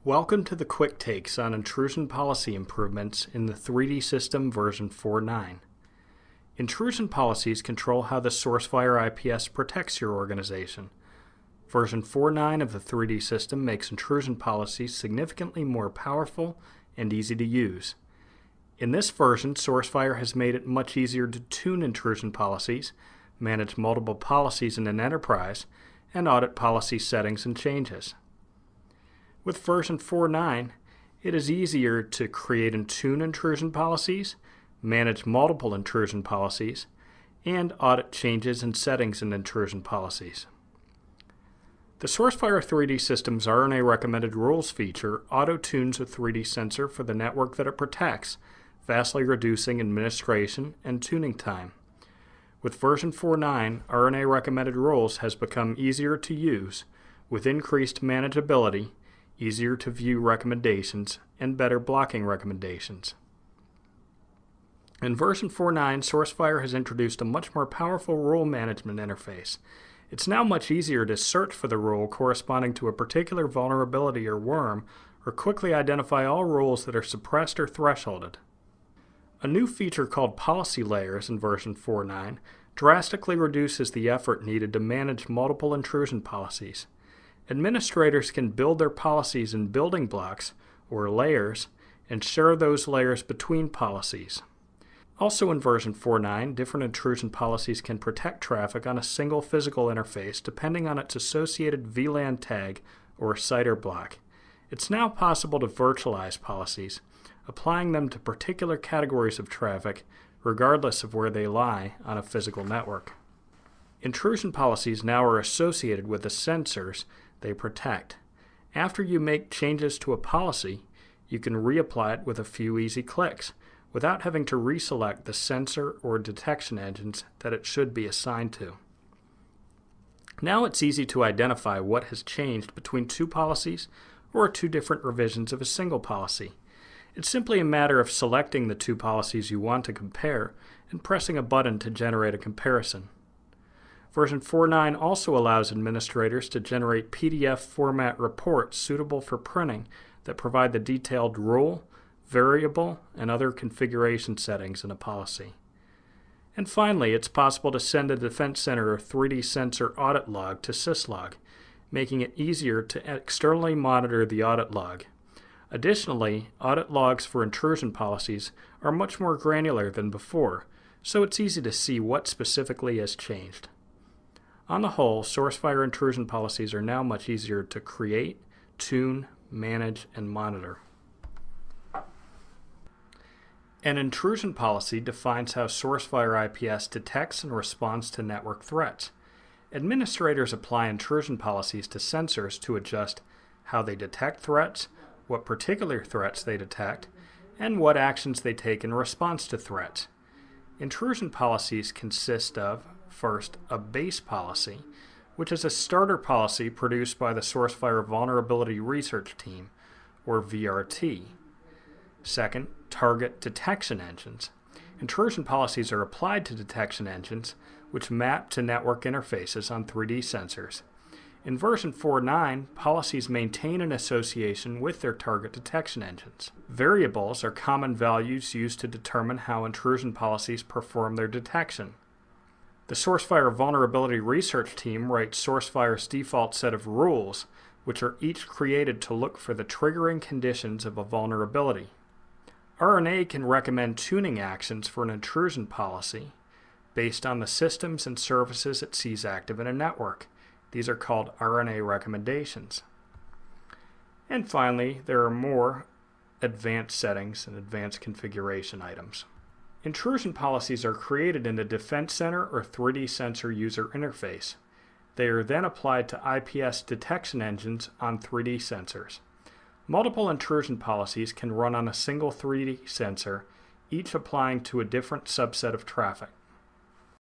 Welcome to the Quick Takes on Intrusion Policy Improvements in the 3D System version 4.9. Intrusion policies control how the Sourcefire IPS protects your organization. Version 4.9 of the 3D System makes intrusion policies significantly more powerful and easy to use. In this version, Sourcefire has made it much easier to tune intrusion policies, manage multiple policies in an enterprise, and audit policy settings and changes. With version 4.9, it is easier to create and tune intrusion policies, manage multiple intrusion policies, and audit changes and settings in intrusion policies. The Sourcefire 3D System's RNA Recommended Rules feature auto-tunes a 3D sensor for the network that it protects, vastly reducing administration and tuning time. With version 4.9, RNA Recommended Rules has become easier to use, with increased manageability, easier to view recommendations, and better blocking recommendations. In version 4.9, Sourcefire has introduced a much more powerful rule management interface. It's now much easier to search for the rule corresponding to a particular vulnerability or worm, or quickly identify all rules that are suppressed or thresholded. A new feature called Policy Layers in version 4.9 drastically reduces the effort needed to manage multiple intrusion policies. Administrators can build their policies in building blocks, or layers, and share those layers between policies. Also in version 4.9, different intrusion policies can protect traffic on a single physical interface depending on its associated VLAN tag or CIDR block. It's now possible to virtualize policies, applying them to particular categories of traffic regardless of where they lie on a physical network. Intrusion policies now are associated with the sensors they protect. After you make changes to a policy, you can reapply it with a few easy clicks without having to reselect the sensor or detection engines that it should be assigned to. Now it's easy to identify what has changed between two policies or two different revisions of a single policy. It's simply a matter of selecting the two policies you want to compare and pressing a button to generate a comparison. Version 4.9 also allows administrators to generate PDF format reports suitable for printing that provide the detailed rule, variable, and other configuration settings in a policy. And finally, it's possible to send a Defense Center or 3D sensor audit log to syslog, making it easier to externally monitor the audit log. Additionally, audit logs for intrusion policies are much more granular than before, so it's easy to see what specifically has changed. On the whole, Sourcefire intrusion policies are now much easier to create, tune, manage, and monitor. An intrusion policy defines how Sourcefire IPS detects and responds to network threats. Administrators apply intrusion policies to sensors to adjust how they detect threats, what particular threats they detect, and what actions they take in response to threats. Intrusion policies consist of, first, a base policy, which is a starter policy produced by the Sourcefire Vulnerability Research Team, or VRT. Second, target detection engines. Intrusion policies are applied to detection engines, which map to network interfaces on 3D sensors. In version 4.9, policies maintain an association with their target detection engines. Variables are common values used to determine how intrusion policies perform their detection. The Sourcefire Vulnerability Research Team writes Sourcefire's default set of rules, which are each created to look for the triggering conditions of a vulnerability. RNA can recommend tuning actions for an intrusion policy based on the systems and services it sees active in a network. These are called RNA recommendations. And finally, there are more advanced settings and advanced configuration items. Intrusion policies are created in the Defense Center or 3D sensor user interface. They are then applied to IPS detection engines on 3D sensors. Multiple intrusion policies can run on a single 3D sensor, each applying to a different subset of traffic.